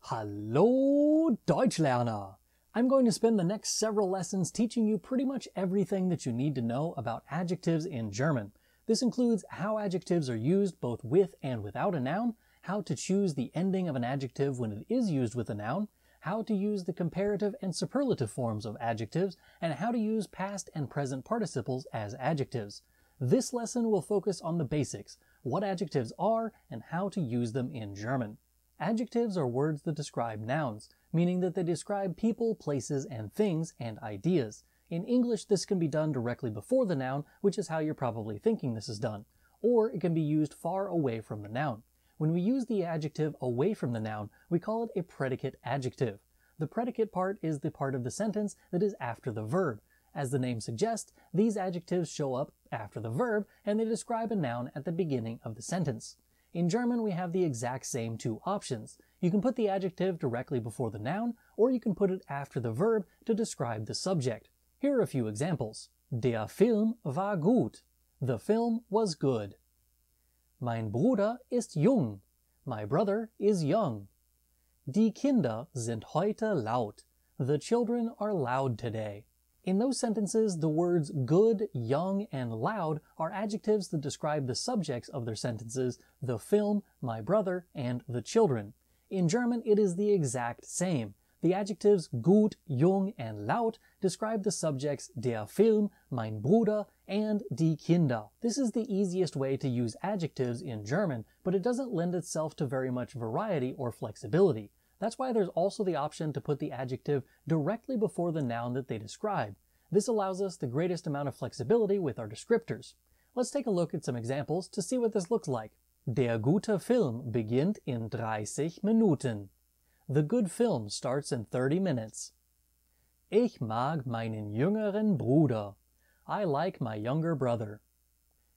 Hallo Deutschlerner! I'm going to spend the next several lessons teaching you pretty much everything that you need to know about adjectives in German. This includes how adjectives are used both with and without a noun, how to choose the ending of an adjective when it is used with a noun, how to use the comparative and superlative forms of adjectives, and how to use past and present participles as adjectives. This lesson will focus on the basics, what adjectives are, and how to use them in German. Adjectives are words that describe nouns, meaning that they describe people, places, and things, and ideas. In English, this can be done directly before the noun, which is how you're probably thinking this is done. Or it can be used far away from the noun. When we use the adjective away from the noun, we call it a predicate adjective. The predicate part is the part of the sentence that is after the verb. As the name suggests, these adjectives show up after the verb, and they describe a noun at the beginning of the sentence. In German, we have the exact same two options. You can put the adjective directly before the noun, or you can put it after the verb to describe the subject. Here are a few examples. Der Film war gut. The film was good. Mein Bruder ist jung. My brother is young. Die Kinder sind heute laut. The children are loud today. In those sentences, the words good, young, and loud are adjectives that describe the subjects of their sentences, the film, my brother, and the children. In German, it is the exact same. The adjectives gut, jung, and laut describe the subjects der Film, mein Bruder, and die Kinder. This is the easiest way to use adjectives in German, but it doesn't lend itself to very much variety or flexibility. That's why there's also the option to put the adjective directly before the noun that they describe. This allows us the greatest amount of flexibility with our descriptors. Let's take a look at some examples to see what this looks like. Der gute Film beginnt in 30 Minuten. The good film starts in 30 minutes. Ich mag meinen jüngeren Bruder. I like my younger brother.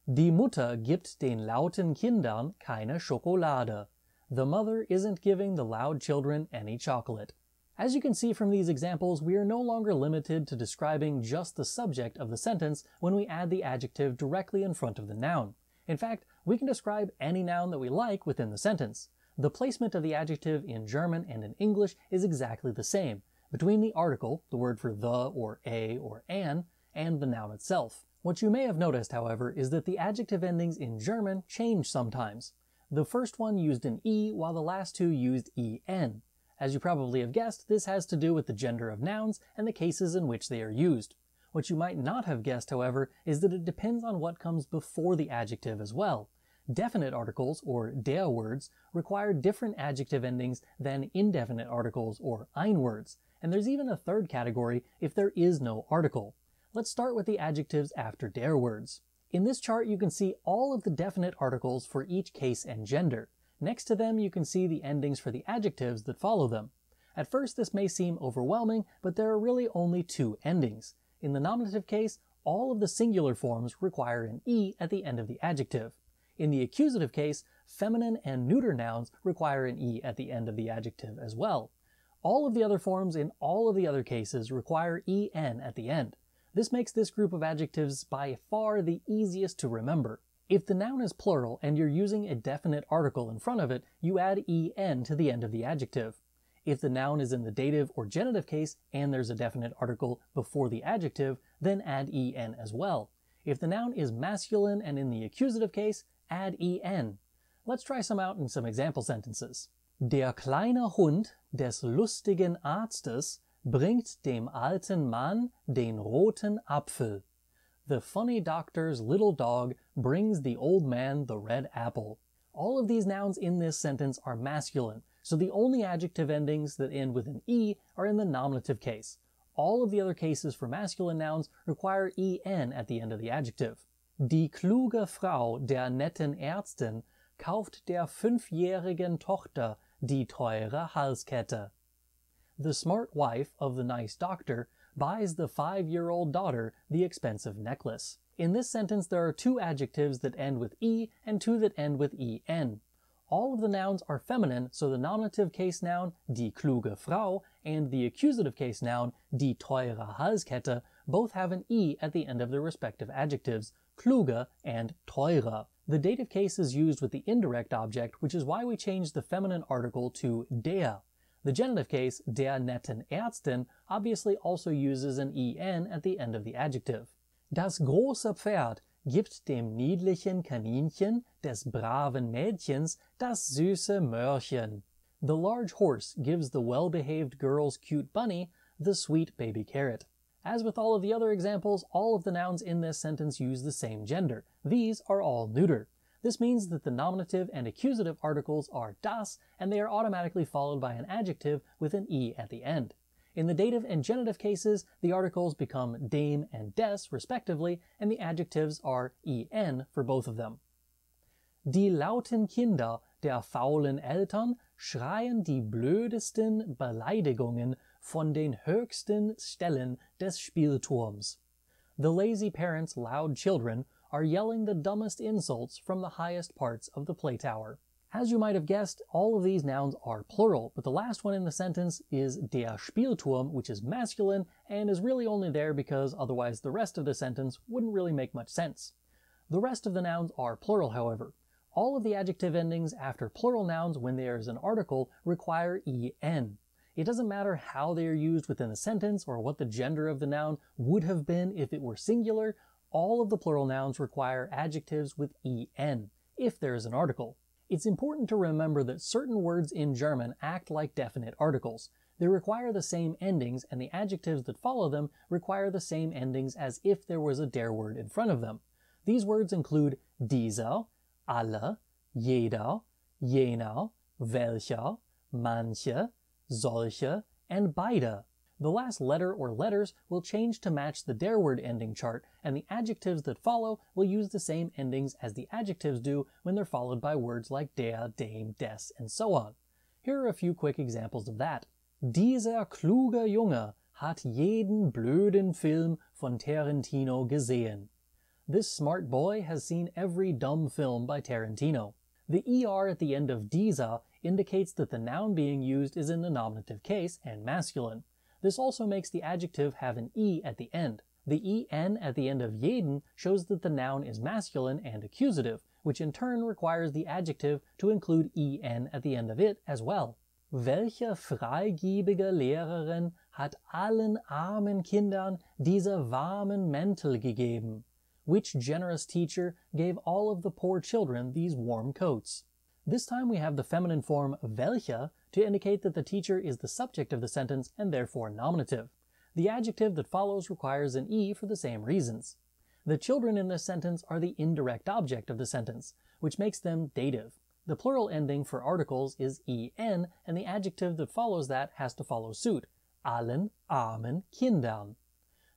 Die Mutter gibt den lauten Kindern keine Schokolade. The mother isn't giving the loud children any chocolate. As you can see from these examples, we are no longer limited to describing just the subject of the sentence when we add the adjective directly in front of the noun. In fact, we can describe any noun that we like within the sentence. The placement of the adjective in German and in English is exactly the same, between the article, the word for the or a or an, and the noun itself. What you may have noticed, however, is that the adjective endings in German change sometimes. The first one used an E, while the last two used en. As you probably have guessed, this has to do with the gender of nouns and the cases in which they are used. What you might not have guessed, however, is that it depends on what comes before the adjective as well. Definite articles, or der words, require different adjective endings than indefinite articles, or ein words, and there's even a third category if there is no article. Let's start with the adjectives after der words. In this chart, you can see all of the definite articles for each case and gender. Next to them, you can see the endings for the adjectives that follow them. At first, this may seem overwhelming, but there are really only two endings. In the nominative case, all of the singular forms require an E at the end of the adjective. In the accusative case, feminine and neuter nouns require an E at the end of the adjective as well. All of the other forms in all of the other cases require en at the end. This makes this group of adjectives by far the easiest to remember. If the noun is plural and you're using a definite article in front of it, you add en to the end of the adjective. If the noun is in the dative or genitive case and there's a definite article before the adjective, then add en as well. If the noun is masculine and in the accusative case, add en. Let's try some out in some example sentences. Der kleine Hund des lustigen Arztes bringt dem alten Mann den roten Apfel. The funny doctor's little dog brings the old man the red apple. All of these nouns in this sentence are masculine, so the only adjective endings that end with an E are in the nominative case. All of the other cases for masculine nouns require en at the end of the adjective. Die kluge Frau der netten Ärztin kauft der 5-jährigen Tochter die teure Halskette. The smart wife of the nice doctor buys the 5-year-old daughter the expensive necklace. In this sentence, there are two adjectives that end with E and two that end with en. All of the nouns are feminine, so the nominative case noun, die kluge Frau, and the accusative case noun, die teure Halskette, both have an E at the end of their respective adjectives, kluge and teure. The dative case is used with the indirect object, which is why we changed the feminine article to der. The genitive case, der netten Ärztin, obviously also uses an en at the end of the adjective. Das große Pferd gibt dem niedlichen Kaninchen des braven Mädchens das süße Möhrchen. The large horse gives the well-behaved girl's cute bunny the sweet baby carrot. As with all of the other examples, all of the nouns in this sentence use the same gender. These are all neuter. This means that the nominative and accusative articles are das, and they are automatically followed by an adjective with an e at the end. In the dative and genitive cases, the articles become dem and des, respectively, and the adjectives are en for both of them. Die lauten Kinder der faulen Eltern schreien die blödesten Beleidigungen von den höchsten Stellen des Spielturms. The lazy parents' loud children are yelling the dumbest insults from the highest parts of the play tower. As you might have guessed, all of these nouns are plural, but the last one in the sentence is der Spielturm, which is masculine, and is really only there because otherwise the rest of the sentence wouldn't really make much sense. The rest of the nouns are plural, however. All of the adjective endings after plural nouns when there is an article require en. It doesn't matter how they are used within a sentence or what the gender of the noun would have been if it were singular, all of the plural nouns require adjectives with en, if there is an article. It's important to remember that certain words in German act like definite articles. They require the same endings, and the adjectives that follow them require the same endings as if there was a der word in front of them. These words include dieser, alle, jeder, jener, welcher, manche, solche, and beide. The last letter or letters will change to match the der word ending chart, and the adjectives that follow will use the same endings as the adjectives do when they're followed by words like der, dem, des, and so on. Here are a few quick examples of that. Dieser kluge Junge hat jeden blöden Film von Tarantino gesehen. This smart boy has seen every dumb film by Tarantino. The er at the end of dieser indicates that the noun being used is in the nominative case and masculine. This also makes the adjective have an e at the end. The en at the end of jeden shows that the noun is masculine and accusative, which in turn requires the adjective to include en at the end of it as well. Welche freigebige Lehrerin hat allen armen Kindern diese warmen Mäntel gegeben? Which generous teacher gave all of the poor children these warm coats? This time we have the feminine form welche to indicate that the teacher is the subject of the sentence and therefore nominative. The adjective that follows requires an e for the same reasons. The children in this sentence are the indirect object of the sentence, which makes them dative. The plural ending for articles is en, and the adjective that follows that has to follow suit. Allen armen Kindern.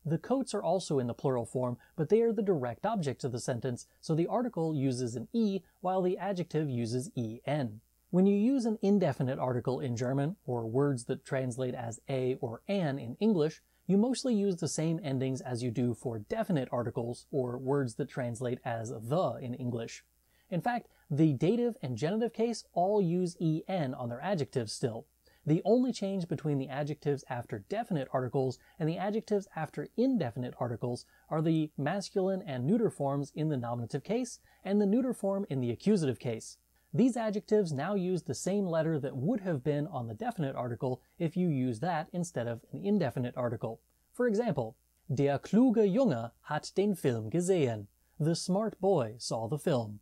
The coats are also in the plural form, but they are the direct objects of the sentence, so the article uses an e while the adjective uses en. When you use an indefinite article in German, or words that translate as a or an in English, you mostly use the same endings as you do for definite articles, or words that translate as the in English. In fact, the dative and genitive case all use en on their adjectives still. The only change between the adjectives after definite articles and the adjectives after indefinite articles are the masculine and neuter forms in the nominative case and the neuter form in the accusative case. These adjectives now use the same letter that would have been on the definite article if you use that instead of an indefinite article. For example, der kluge Junge hat den Film gesehen. The smart boy saw the film.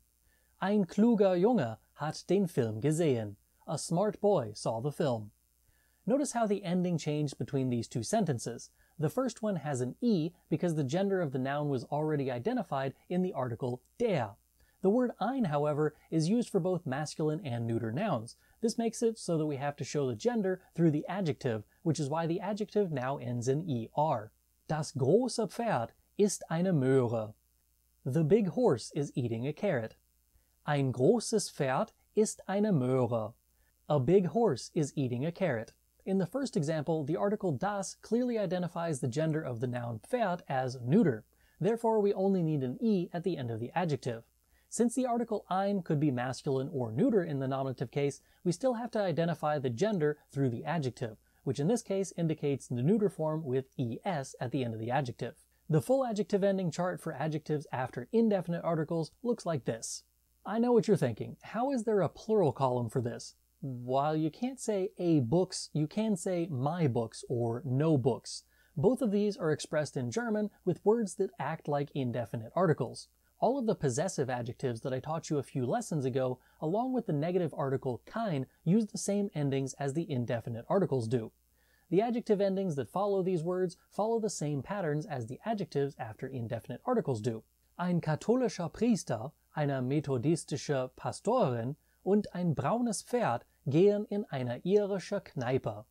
Ein kluger Junge hat den Film gesehen. A smart boy saw the film. Notice how the ending changed between these two sentences. The first one has an e because the gender of the noun was already identified in the article der. The word ein, however, is used for both masculine and neuter nouns. This makes it so that we have to show the gender through the adjective, which is why the adjective now ends in er. Das große Pferd ist eine Möhre. The big horse is eating a carrot. Ein großes Pferd ist eine Möhre. A big horse is eating a carrot. In the first example, the article das clearly identifies the gender of the noun Pferd as neuter. Therefore, we only need an e at the end of the adjective. Since the article ein could be masculine or neuter in the nominative case, we still have to identify the gender through the adjective, which in this case indicates the neuter form with es at the end of the adjective. The full adjective ending chart for adjectives after indefinite articles looks like this. I know what you're thinking. How is there a plural column for this? While you can't say a books, you can say my books or no books. Both of these are expressed in German with words that act like indefinite articles. All of the possessive adjectives that I taught you a few lessons ago, along with the negative article kein, use the same endings as the indefinite articles do. The adjective endings that follow these words follow the same patterns as the adjectives after indefinite articles do. Ein katholischer Priester, eine methodistische Pastorin und ein braunes Pferd gehen in eine irische Kneipe.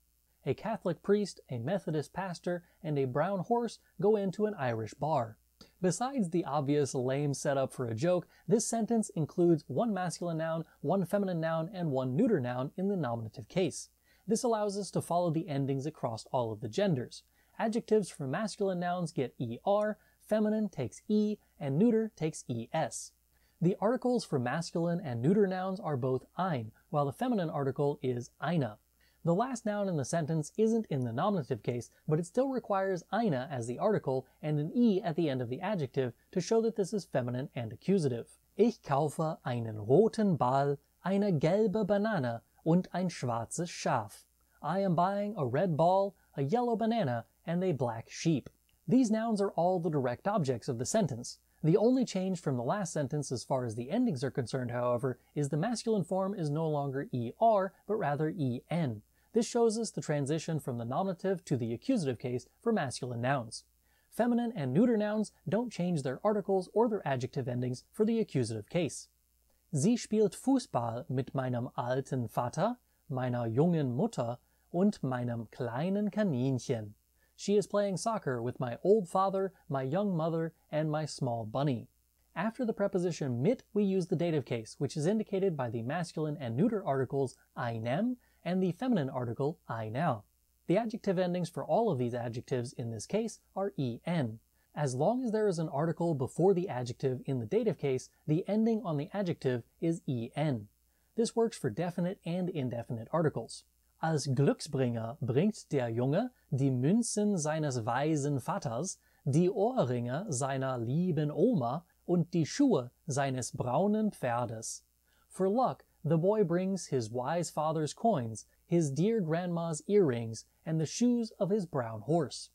A Catholic priest, a Methodist pastor, and a brown horse go into an Irish bar. Besides the obvious lame setup for a joke, this sentence includes one masculine noun, one feminine noun, and one neuter noun in the nominative case. This allows us to follow the endings across all of the genders. Adjectives for masculine nouns get ER, feminine takes E, and neuter takes ES. The articles for masculine and neuter nouns are both ein, while the feminine article is eine. The last noun in the sentence isn't in the nominative case, but it still requires eine as the article and an E at the end of the adjective to show that this is feminine and accusative. Ich kaufe einen roten Ball, eine gelbe Banane und ein schwarzes Schaf. I am buying a red ball, a yellow banana, and a black sheep. These nouns are all the direct objects of the sentence. The only change from the last sentence as far as the endings are concerned, however, is the masculine form is no longer ER, but rather EN. This shows us the transition from the nominative to the accusative case for masculine nouns. Feminine and neuter nouns don't change their articles or their adjective endings for the accusative case. Sie spielt Fußball mit meinem alten Vater, meiner jungen Mutter und meinem kleinen Kaninchen. She is playing soccer with my old father, my young mother, and my small bunny. After the preposition mit, we use the dative case, which is indicated by the masculine and neuter articles einem and the feminine article einer. The adjective endings for all of these adjectives in this case are en. As long as there is an article before the adjective in the dative case, the ending on the adjective is en. This works for definite and indefinite articles. Als Glücksbringer bringt der Junge die Münzen seines weisen Vaters, die Ohrringe seiner lieben Oma und die Schuhe seines braunen Pferdes. For luck, the boy brings his wise father's coins, his dear grandma's earrings, and the shoes of his brown horse.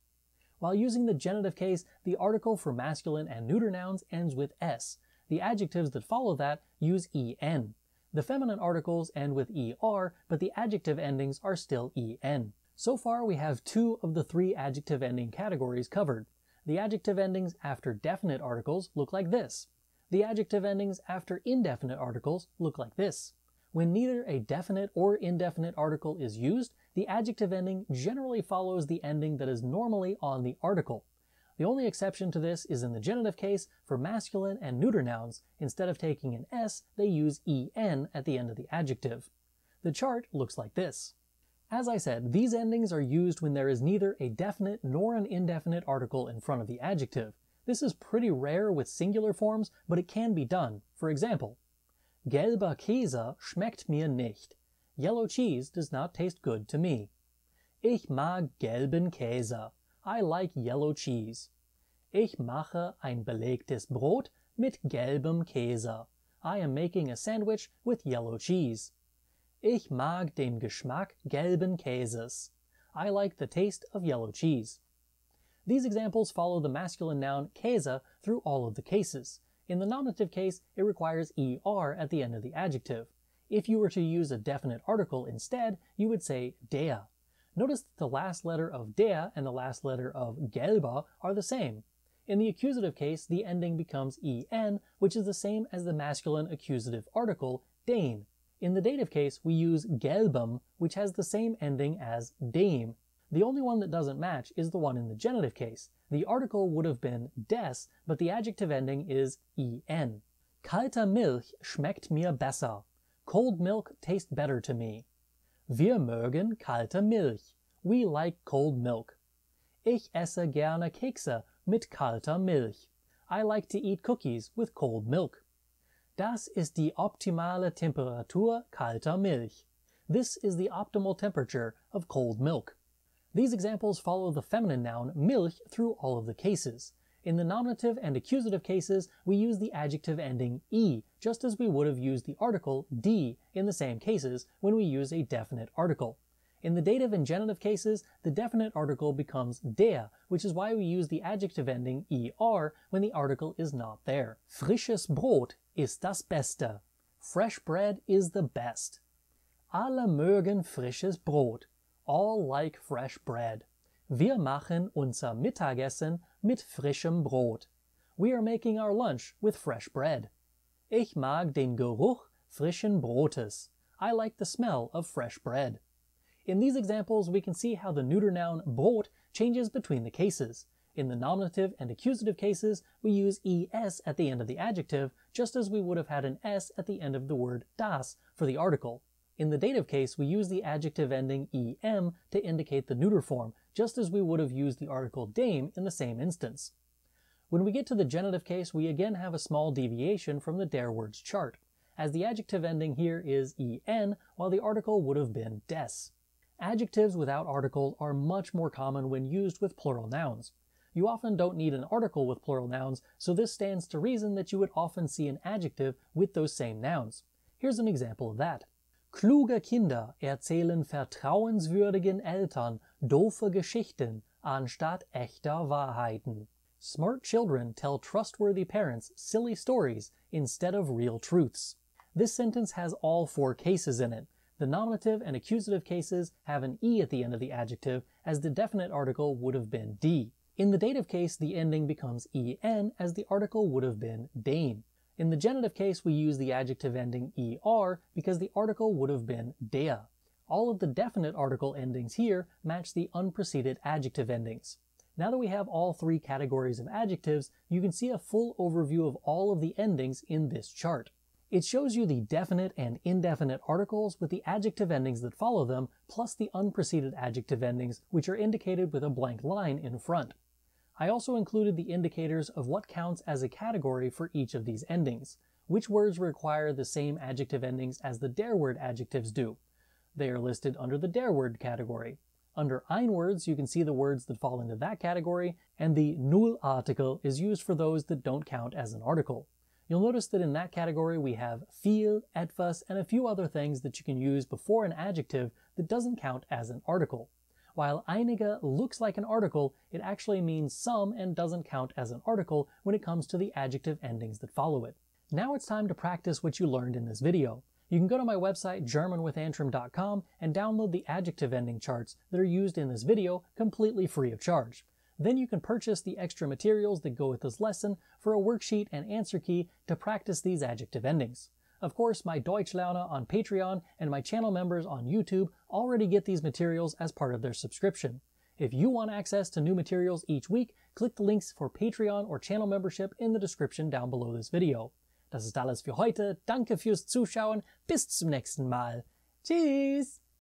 While using the genitive case, the article for masculine and neuter nouns ends with s. The adjectives that follow that use en. The feminine articles end with er, but the adjective endings are still en. So far we have 2 of the 3 adjective ending categories covered. The adjective endings after definite articles look like this. The adjective endings after indefinite articles look like this. When neither a definite or indefinite article is used, the adjective ending generally follows the ending that is normally on the article. The only exception to this is in the genitive case for masculine and neuter nouns. Instead of taking an s, they use en at the end of the adjective. The chart looks like this. As I said, these endings are used when there is neither a definite nor an indefinite article in front of the adjective. This is pretty rare with singular forms, but it can be done. For example, gelber Käse schmeckt mir nicht. Yellow cheese does not taste good to me. Ich mag gelben Käse. I like yellow cheese. Ich mache ein belegtes Brot mit gelbem Käse. I am making a sandwich with yellow cheese. Ich mag den Geschmack gelben Käses. I like the taste of yellow cheese. These examples follow the masculine noun Käse through all of the cases. In the nominative case, it requires er at the end of the adjective. If you were to use a definite article instead, you would say der. Notice that the last letter of der and the last letter of gelber are the same. In the accusative case, the ending becomes en, which is the same as the masculine accusative article den. In the dative case, we use gelbem, which has the same ending as dem. The only one that doesn't match is the one in the genitive case. The article would have been des, but the adjective ending is en. Kalte Milch schmeckt mir besser. Cold milk tastes better to me. Wir mögen kalte Milch. We like cold milk. Ich esse gerne Kekse mit kalter Milch. I like to eat cookies with cold milk. Das ist die optimale Temperatur kalter Milch. This is the optimal temperature of cold milk. These examples follow the feminine noun Milch through all of the cases. In the nominative and accusative cases, we use the adjective ending e, just as we would have used the article die in the same cases when we use a definite article. In the dative and genitive cases, the definite article becomes der, which is why we use the adjective ending er when the article is not there. Frisches Brot ist das Beste. Fresh bread is the best. Alle mögen frisches Brot. All like fresh bread. Wir machen unser Mittagessen mit frischem Brot. We are making our lunch with fresh bread. Ich mag den Geruch frischen Brotes. I like the smell of fresh bread. In these examples, we can see how the neuter noun Brot changes between the cases. In the nominative and accusative cases, we use es at the end of the adjective, just as we would have had an s at the end of the word das for the article. In the dative case, we use the adjective ending em to indicate the neuter form, just as we would have used the article dame in the same instance. When we get to the genitive case, we again have a small deviation from the der words chart, as the adjective ending here is en, while the article would have been des. Adjectives without articles are much more common when used with plural nouns. You often don't need an article with plural nouns, so this stands to reason that you would often see an adjective with those same nouns. Here's an example of that. Kluge Kinder erzählen vertrauenswürdigen Eltern doofe Geschichten anstatt echter Wahrheiten. Smart children tell trustworthy parents silly stories instead of real truths. This sentence has all four cases in it. The nominative and accusative cases have an e at the end of the adjective, as the definite article would have been die. In the dative case, the ending becomes en, as the article would have been dame. In the genitive case, we use the adjective ending er because the article would have been der. All of the definite article endings here match the unpreceded adjective endings. Now that we have all three categories of adjectives, you can see a full overview of all of the endings in this chart. It shows you the definite and indefinite articles with the adjective endings that follow them, plus the unpreceded adjective endings, which are indicated with a blank line in front. I also included the indicators of what counts as a category for each of these endings. Which words require the same adjective endings as the der word adjectives do? They are listed under the der word category. Under ein words, you can see the words that fall into that category, and the null article is used for those that don't count as an article. You'll notice that in that category we have viel, etwas, and a few other things that you can use before an adjective that doesn't count as an article. While einige looks like an article, it actually means some and doesn't count as an article when it comes to the adjective endings that follow it. Now it's time to practice what you learned in this video. You can go to my website germanwithantrim.com and download the adjective ending charts that are used in this video completely free of charge. Then you can purchase the extra materials that go with this lesson for a worksheet and answer key to practice these adjective endings. Of course, my Deutschlerner on Patreon and my channel members on YouTube already get these materials as part of their subscription. If you want access to new materials each week, click the links for Patreon or channel membership in the description down below this video. Das ist alles für heute. Danke fürs Zuschauen. Bis zum nächsten Mal. Tschüss!